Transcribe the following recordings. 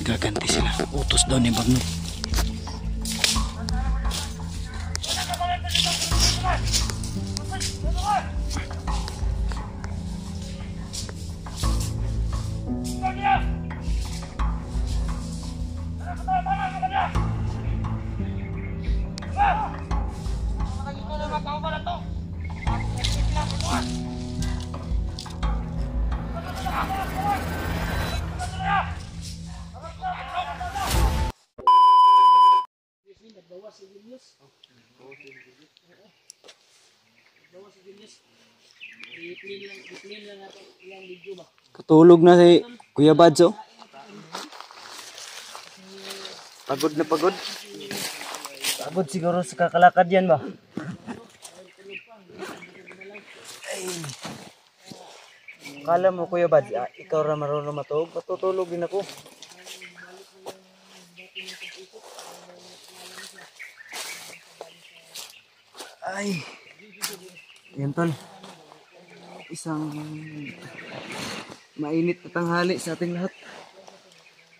Gaganti sila. Utos daw ni Bagno. Katulog na si Kuya Badzo. Pagod na pagod. Pagod siguro sa kakalakad yan ba? Kala mo Kuya Bads, ikaw ra marunong matulog? Patutulog din ako. Ay, yan tol. Isang mainit na tanghali sa ating lahat.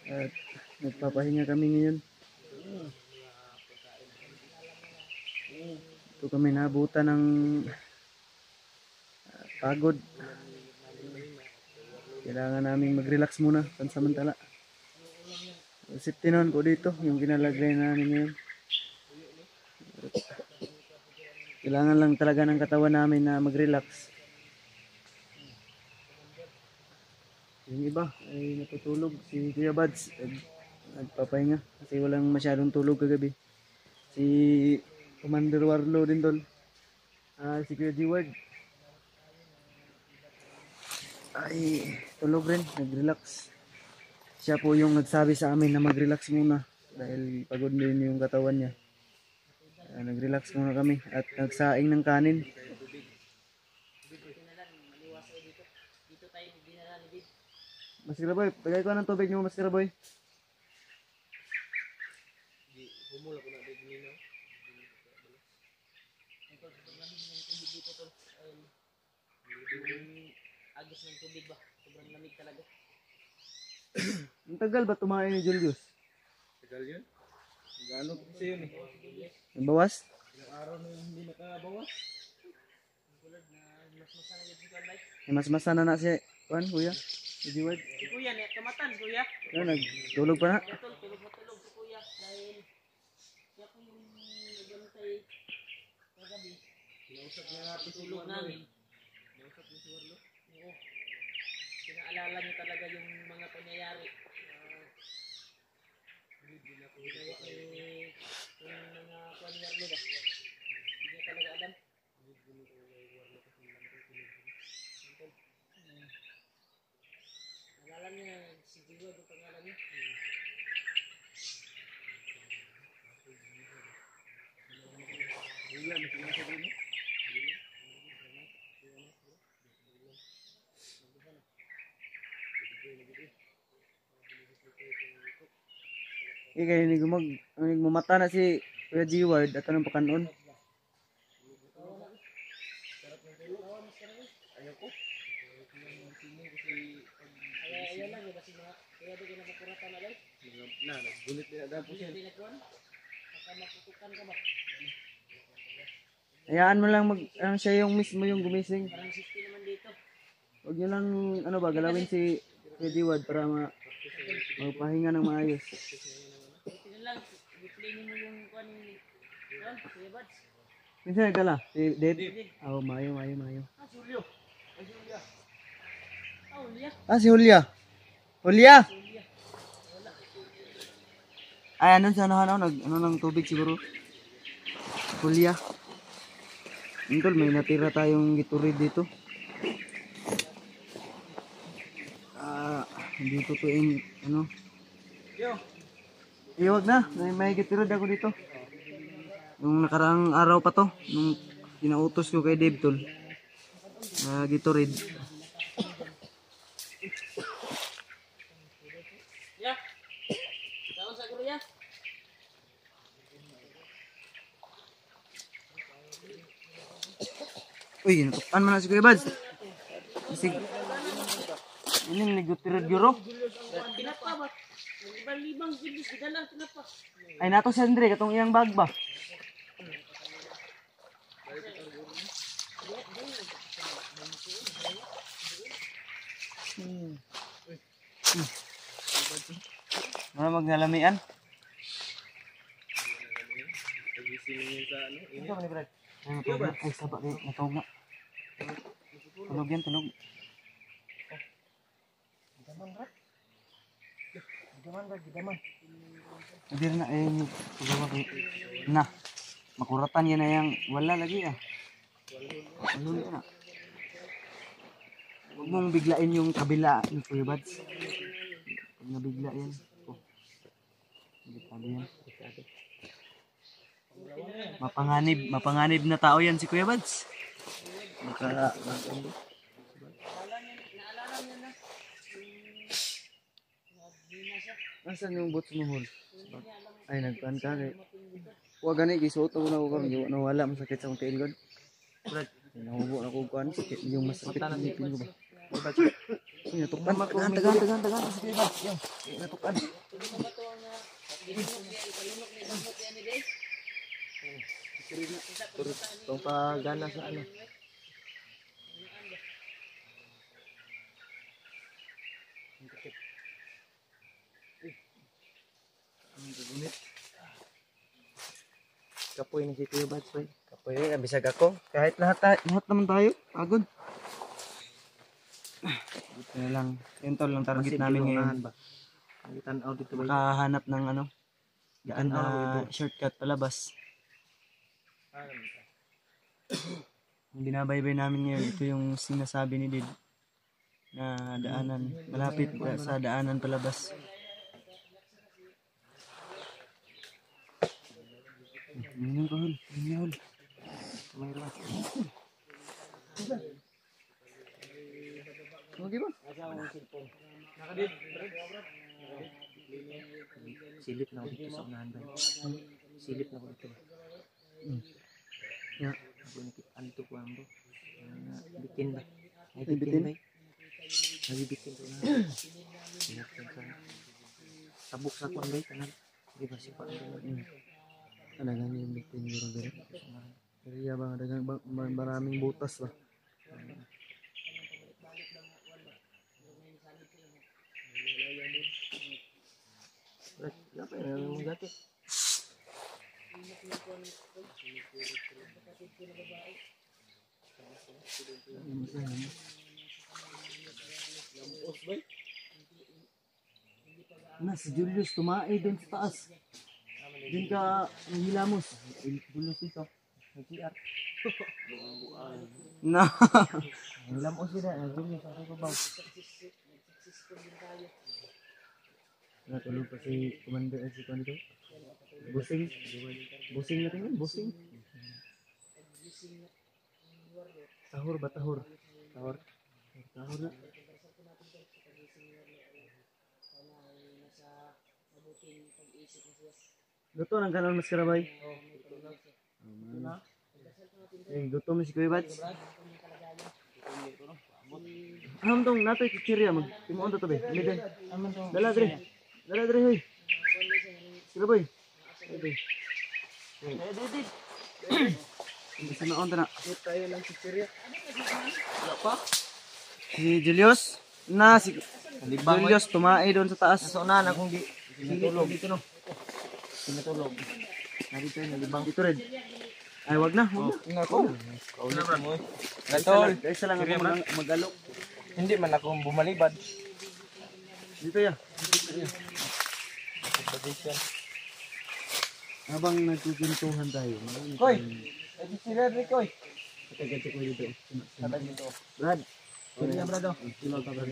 At nagpapahinga kami ngayon. Ito kami nabutan ng pagod. Kailangan namin mag-relax muna pansamantala. Safety noon ko dito, yung kinalagay namin ngayon. Kailangan lang talaga ng katawan namin na mag-relax. Yung iba ay natutulog. Si Kuya Bads nagpapahinga kasi walang masyadong tulog kagabi. Si Commander Warlo din tol. Si Kuya G-Ward ay tulog rin, nag-relax. Siya po yung nagsabi sa amin na mag-relax muna dahil pagod din yung katawan niya. Nag-relax muna kami at nagsaing ng kanin. Maskira boy, tagay ko ng tubig niyo Maskira boy. Humula ko na tubig niyo. Agos ng tubig ba? Sobrang lamig talaga. Ang tagal ba tumain ni Julius? Tagal yun? Gaano kasi yun eh. Ang bawas? Ilang araw na hindi nakabawas. Mas-masa na siya. Kuan, kuya? Si G-Ward? Si kuya, kamatan kuya. Nagtulog pa na? Tulog si kuya. Dahil siya po yung nagantay kagabi. Pinausap niya natin tulog namin. Pinausap niya si Warlo? Oo. Pinaalala niya talaga yung mga pangyayari. Kaya yung mga pangyayari ba? Hindi niya talaga alam. Nalala niya si Jiwa yung pangalan niya. Wala na sila sabihin mo? Kaya nagmamata na si Kuya G-Ward at anong pakanon? Ayoko. Ayaw lang kasi kaya di ka napapuratan na lang? Nagbulit din na po siya. Baka maputukan ka ba? Hayaan mo lang siya yung mismo yung gumising. Parang safety naman dito. Huwag nyo lang galawin si Kuya G-Ward para magpahinga ng maayos. Lang, i-play mo yung kuan ni Kuya Bads. Minsan nagdala? Si Ded? Oo, mayo. Si Julio. Julia. Julia. Si Julia. Julia! Ay, ano sa ng tubig siguro? Julia. Intol, may natira tayong Gatorade dito. Hindi tutuin, Yo! Iwag na, may Gatorade ako dito. Nung nakaraang araw pa to, nung pinautos ko kay Dave tol. Gatorade. Ya. Kaon sa guru ya. Uy, natukan man na si Kuya Bads. Isig. Ining Gatorade gyuro. Pinapa ba? Libang-libang gibis gidala pinapa. Ay nato si Andre katong iyang bag ba. Mga maglalamian. Ito ba ni Brad? Ay, sabak kayo. Natawag na. Tulog yan, tulog. Gidaman, Brad. Gidaman, Brad. Gidaman. Hindi rin na, pagawa kayo. Na, makuratan yan na yung wala lagi ah. Ano na? Huwag mong biglain yung kabila ng Kuya Bads. Pag nabigla yan. Oh. Delikado yan. Mapanganib na tao yan si Kuya Bads. Nasaan yung boots mo, Hol? Ay, nagpan ka kay. Huwag gani, gisuot mo na ko karon, nawala masakit sa akong tiil god. Brad, nahubo na ko kuan, sakit yung masakit ng ngipin ko ba. Ay, natukan. Tagan. Sige ba? Yung, natukan. Itong pagana sa ano. Kapoy na si Kuya Bads, boy. Kapoy, bisag ako. Kahit lahat naman tayo, agod. Ito na lang. Yun tol, lang target namin ngayon. Tanaw dito ba? Makahanap ng ano, gaan na shortcut palabas. Ang binabaybay namin ngayon, ito yung sinasabi ni Did na daanan, malapit sa daanan palabas. Minum ko, Hol. Minum, Hol. Mayroon. Okay ba? Silip na ako dito sa unahan ba? Silip na ako dito. Yeah. Ako nakit-anto ko ang bro. Bitin ba? Ay, Ay, bitin? ba? Nabibitin ko na. Tabuk sa kuan ba? Tanan. Di ba si Pak? Adagan yung bitin guro-guro. Kaya bang adagan maraming butas ba? Apa yang mengganti? Na, si Julius tumae doon sa taas. Doon ka nanghilamos. Julius dito. Nag-CR. Na. Hilamos sila. Julius, ako ko ba? Natulog pa si Commander at si Commander. Busing. Busing natin yun, busing. Tahor ba, tahor? Tahor. Tahor na. Luto ng kanon mas karabay. Gutom na si Kuya Bads. Aham tong natoy chichirya mag. Timoon to be. Mide. Dala dre. Dala dre hoy. Sila boy. Boy. Bisa na on ta na. Tayo lang si Chiria. Si Julius na si Julius tumae doon sa taas. Sa unahan akong sinatulog. Dito no. Sinatulog. Narito yun, nalibang. Dito rin. Ay, wag na. Wag na. Ako. Kaulit mo eh. Gatol. Kaysa lang ako mag-alok. Hindi man ako bumalibad. Dito ya. Position. Habang nagkukuntuhan tayo. Koy! Ito si Redrick, koy! Kagad ko dito. Kata dito. Brad. Ano yan, Brado? Sino ka, Brad?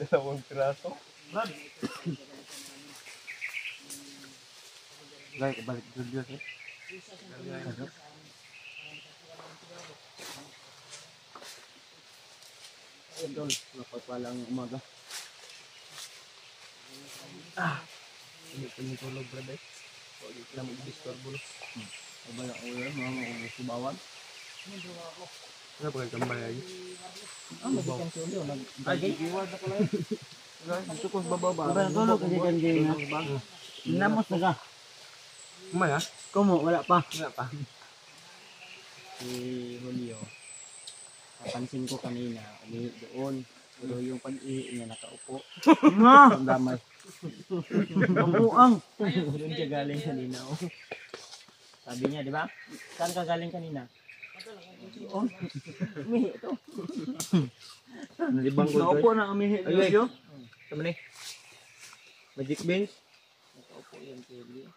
Dalawang piraso. Brad. Guys, balik dulu eh. Idol, napagpalang umaga. Hindi pa yung tulog, brother. Huwag ka lang mag-disturbo. Abala ko yan, mga usubawan. Ano pa kayo tambay ay? Ay, gigiwad na pala yun. Gusto ko sa bababa. Abang tulog kasi dyan din ha. Namos na ka. Kumay ha? Kumo, wala pa. Wala pa. Si Julio. Napansin ko kanina, umihi doon. Pero yung pag-ihi niya nakaupo. Ang damay. Kamuang. Doon siya galing kanina. Oh. Sabi niya, di ba? Saan ka galing kanina? Doon. Umihi ito. Nalibang ko Naupo na umihi Julio. Tama ni. Magic beans. Nakaupo yan, Julio.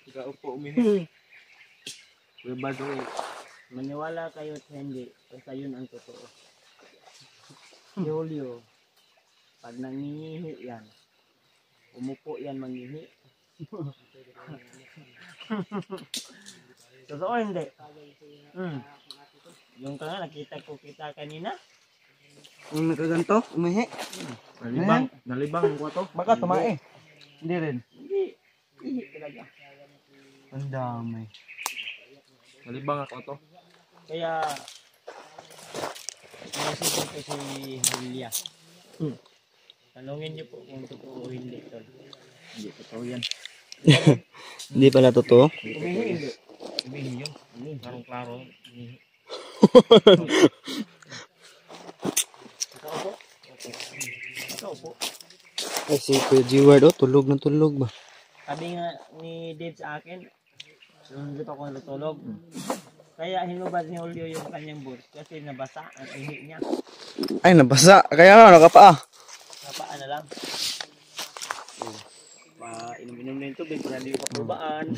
Nakaupo umihi. Kuya Baso eh. Maniwala kayo at hindi, basta yun ang totoo. Si Julio, pag nangihi yan, umupo yan mangihi. Totoo hindi? Yung ka nga, nakita ko kita kanina. Yung nakaganto, umihi. Nalibang ko to. Baka tumae. Hindi rin. Hindi, ihi talaga. Ang dami. Nalibang ako to. Kaya, naisipin ko si Julia. Tanungin niyo po kung totoo o hindi. Tol. Hindi totoo yan. Hindi pala totoo. Umihi hindi. Umihi yun. Klaro-klaro. Umihi. Nakaupo? Nakaupo. Ay, si Kuya G-Ward, tulog na tulog ba? Sabi nga ni Dave sa akin, nung dito ako natulog, kaya hinubad ni Julio yung kanyang boot kasi nabasa ang ihi niya. Ay, nabasa. Kaya nga, nakapaa. Napaan na lang. Inom-inom na yung tubig para hindi ko kapulbaan.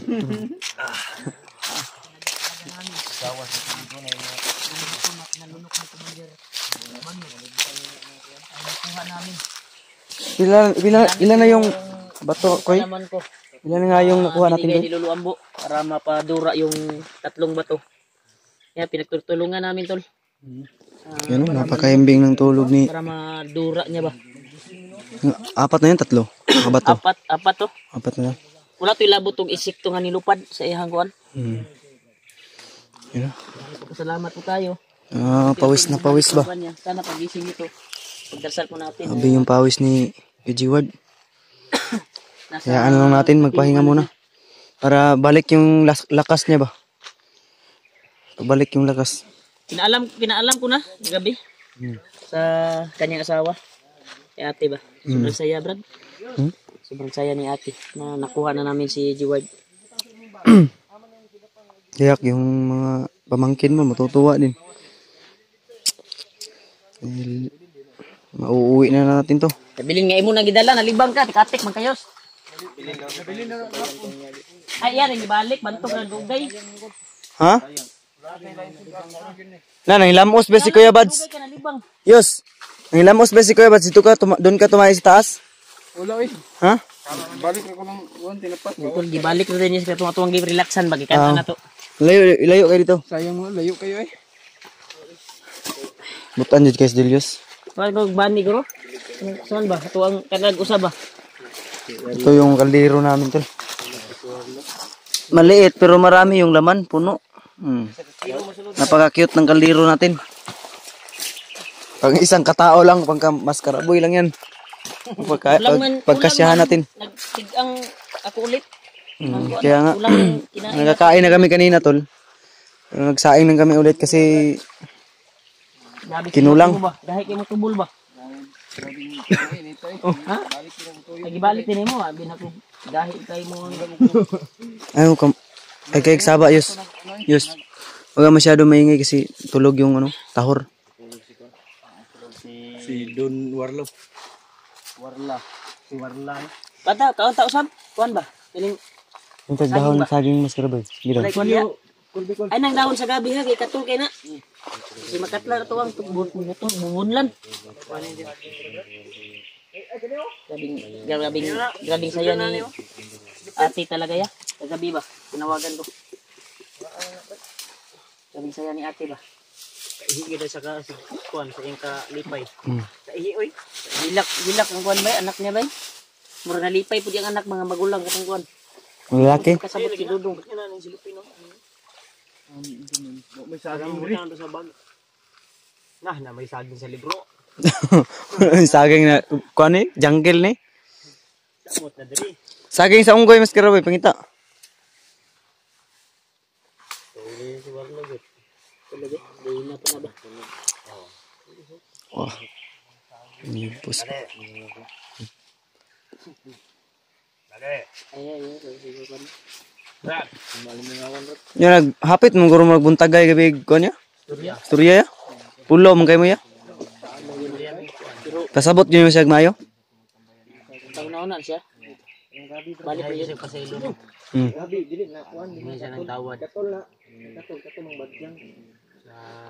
Gawa sa tubig na yung nalunok na tumalir. Ay, nakuha namin. Ilan na yung bato, Koy? Naman ko. Ilan na nga yung nakuha natin Binigay doon? ni Lolo Ambo para mapadura yung 3 bato. Kaya pinagtutulungan namin, tol. Yan, napakaimbing ng tulog ni... Para madura niya ba? 4 na yun, 3. Mga bato. Apat to. 4 na. Wala to ilabot tong isikto nga nilupad sa ihang kuan. Yan. Salamat po tayo. Pawis na pawis ba? Sana pagising nito. Pagdasal po natin. Sabi yung pawis ni G-Ward. Nasa, Kaya ano lang natin, magpahinga muna. Para balik yung lakas niya ba? Balik yung lakas. Pinaalam ko na gabi sa kanyang asawa. Kay ate ba? Sobrang saya, Brad. Sobrang saya ni ate na nakuha na namin si G-Ward. Kayak yung mga pamangkin mo, matutuwa din. Mauuwi na natin to. Nabilin nga imo na gidala, nalibang ka, tikatik man kayos. Ay, yan, ibalik, bantog na dugay. Ha? Nangilamos ba si Kuya Bads? Dugay ka nalibang. Yos, nangilamos ba si Kuya Bads? Dito ka, doon ka tumayo sa taas? Wala eh. Ha? Balik ako ng tinapat. Ito, gibalik na din niya sa tuwang relaxan, bagikan na to. Layo kayo dito. Sayang mo, layo kayo eh. Butan dito guys, Delios. Wala ko bani ko. Saan ba? Ito ang kanag usab ba? Ito yung kaldero namin tol. Maliit pero marami yung laman, puno. Napaka-cute ng kaldero natin. Pag isang katao lang, pagka maskaraboy lang yan. Pagkasyahan natin. Nagtigang ako ulit. Kaya nga, nagkakain na kami kanina tol. Pero nagsaing na kami ulit kasi kinulang. Dahil kayo mo tubol ba? Ha? Nagibalik din mo ha. Binako. Dahil kayo mo. Ay kay saba Yus. Yus. Huwag masyado maingay kasi tulog yung tahor. Si Don Warlo. Si Warla. Bata, kaunta usab. Kuan ba? Kining Yung dahon saging maskarabay. Gila. ay nang dahon sa gabi ha, kay katul kay na. Kasi makatla to ang bubunlan. Grabing saya ni ate talaga ya. Kagabi ba? Tinawagan ko. Sabi saya ni ate ba? Ihi gid sa ka kuan sa iyang kalipay. Sa ihi oy. Gilak ang kuan ba anak niya ba? Mura na lipay pud yung anak mga magulang katong kuan. Lalaki. Kasabot si Dudong. May saging diri. Sa bag. Na may saging sa libro. Saging na kuan ni, jungle ni. Samot na diri. Saging sa unggoy mas karaboy pangita. Tuloy si Warlo gid. Talaga, dahil na pa na ba? Wah. Ini bos. Ya naghapit mo guro magbuntagay gabi kuan ya? Storya ya? Pulo man kay mo ya? Kasabot yun yung siya mayo? Taon-taonan siya. Balik pa yun sa ilo. Hindi siya nang tawad.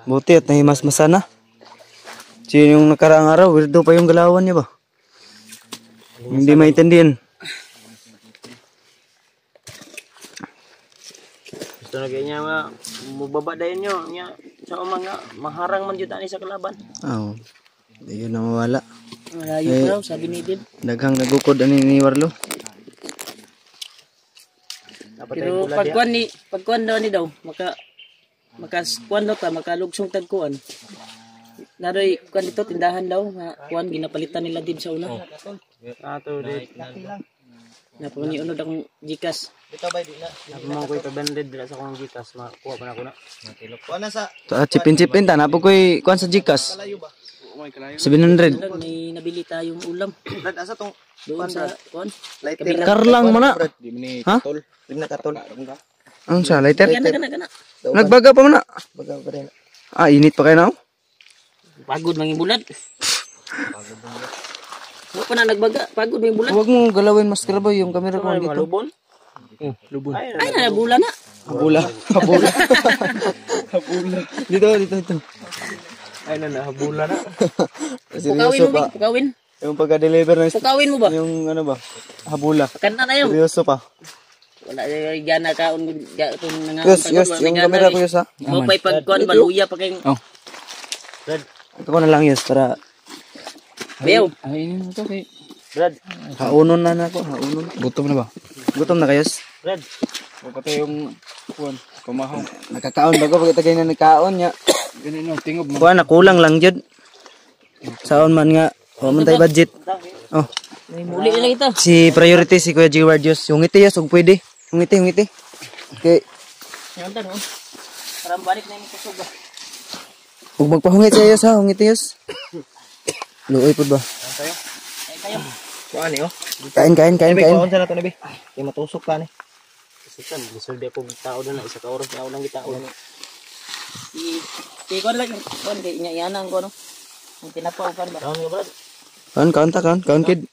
Buti at nahimas-masa na. Siya yung nakaraang araw, weirdo pa yung galawan niya ba? Hindi maintindihan. Gusto na ganyan nga, mababadayan nyo. Sa mga maharang man yun sa kalaban. Oo. Ayun na mawala. Malayo pa raw, sabi ni Dib. Daghang nagukod ani ni Warlo. Pero pagkuan daw ni daw, makakuan daw ta, makalugsong tagkuan. Naroy kuan dito tindahan daw, kuan ginapalitan nila Dib sa una. Ato di. Napanguniunod akong Gcash. Dito ba di na? Napamang ko'y 500 dila sa akong Gcash, makuha pa na ko na. Kuha na sa Chipin-chipin ta na po koy kuan sa Gcash. 700. May nabili tayong ulam. Brad asa tong Doon sa kuan. lighter. Karlang mo na. Di ni Ha? katol. Di na katol. Ang sa lighter? Kana. Nagbaga pa mo na. Baga pa rin. Ah, init pa kayo na. Pagod manging bulat. Mo pa na nagbaga, pagod manging bulat. Huwag mo galawin mas karaboy yung camera ko dito. Lubon. Lubon. Ay na bula na. Habula. Dito. Ay na habula na. Seryoso pa. Pukawin. Yung pagka-deliver na Pukawin mo ba? yung ano ba? Habula. Kanta na yun. Seryoso pa. Wala gana kaon itong Yes, yung camera ko yun sa. Mo pay pagkuan baluya pa kay. Oh. Ito ko na lang yes para Beo. ay mo to kay Brad. haunon na nako, haunon. Gutom na ba? Gutom na kayos? Brad. O pati yung kuan, kumahaw. Nakakaon ba ko pag itagay na nagkaon nya. Ganun no, tingob mo. Kuha na kulang lang jud. Saon man nga, o man tay budget. Oh, May muli na ito. si priority si Kuya G. Wardios. Yung ngiti yes, ug pwede. Yung ngiti. Okay. Yan ta no. Para balik na yung kusog ba. Ug magpahungit siya yes ha, ngiti yes. Luoy pud ba? Ay kayo. Kuan ni oh. Kain. Kuan sa nato nabi. Kay matusok pa ni. Sikan, gisulde ko tao na isa ka oras na lang gitao. Si kon lang kon kay iyanan ko no. Ang tinapaukan ba? Kaon nga Brad. Kaon kid.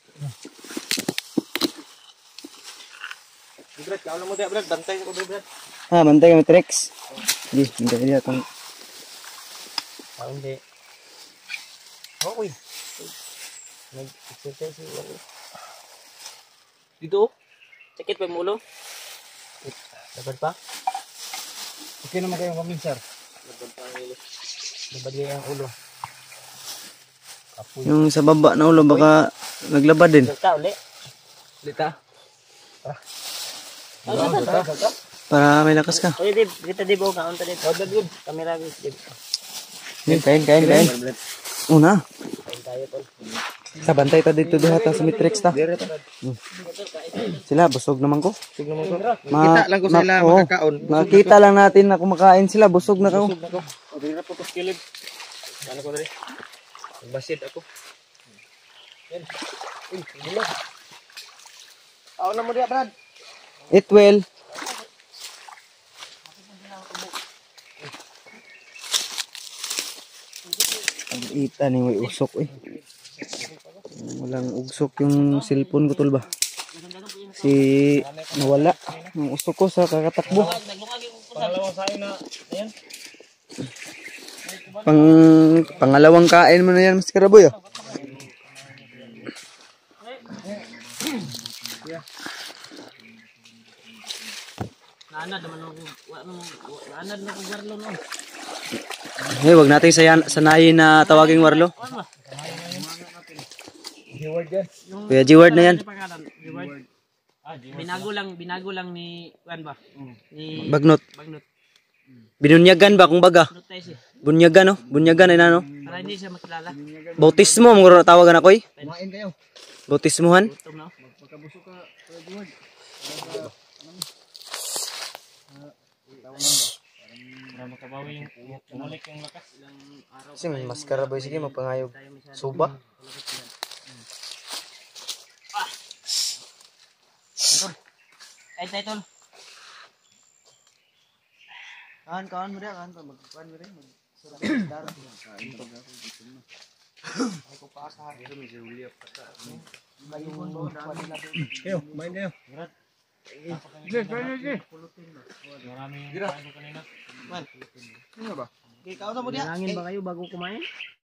Brad, kaon mo dia Brad, bantay ko Brad. Ah, bantay kami Trex. Di, bantay dia tong. Kaon di. Oy. Nag-exercise si Walo. Dito? Sakit pa yung ulo? Dapat pa? Okay naman kayo kami sir. Dapat pa ang ulo. Dapat yung ulo. Yung sa baba na ulo baka naglabad din. Salta uli. Lita. Salta. Para may lakas ka. Oy, Dib. Kita Dib. O, kaon ta Dib. O, Dib. Kamera, Dib. Kain. Una. Kain tayo, tol. Sa bantay ta dito diha ta sa Mitrex ta. Sila busog naman ko. Kita lang ko sila makakaon. Makita lang natin na kumakain sila, busog na ko. O, dili na po to skilid. Ano ko dali? Magbasid ako. Yan. Uy, gila. Aw na mo dia Brad. Eat well. Ang ita ni may usok eh. Walang ugsok yung cellphone ko tol ba? Si nawala ng usok ko sa kakatakbo. Pangalawang kain mo na yan, Mas Karaboy. Naanad naman ako. Naanad na kong garlo no. Wag natin sanayin na tawaging Warlo. Ano ba? Reward yan. Kuya G-Word na yan. Reward. Binago lang ni kuan ba? Ni Bagnot. Bagnot. Binunyagan ba kung baga? Bagnot tayo siya. Bunyagan no? Bunyagan ay nano? Para hindi siya makilala. Bautismo mo tawagan ako eh. Kumain kayo. Bautismuhan. Gutom na. Pagkabuso ka, Kuya G-Word. Para makabawi yung bumalik yung lakas. Kasi may maskara boy. Sige magpangayog. Suba. Ay tayo tol. Kahan mo rin. Magkuhan mo rin. Kayo, kumain kayo. Maraming yung kain ko kanina. Ano ba? Bilangin ba kayo bago kumain?